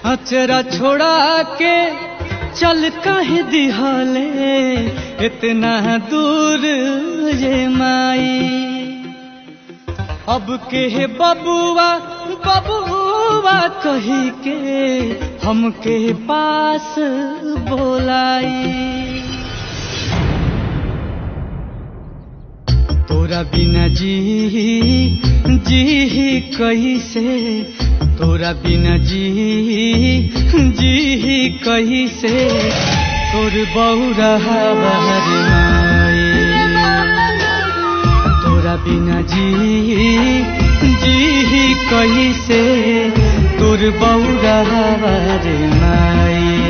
अचरा छोड़ा के चल काहे दिहाले इतना दूर ये माई। अब के बबुआ बबुआ कही के हमके पास बोलाई। तोरा बिना जी कैसे, तोरा बिना जी कैसे, तोर बौरा बहर माई। तोरा बिना जी कैसे, तोर बौरा बहर माई।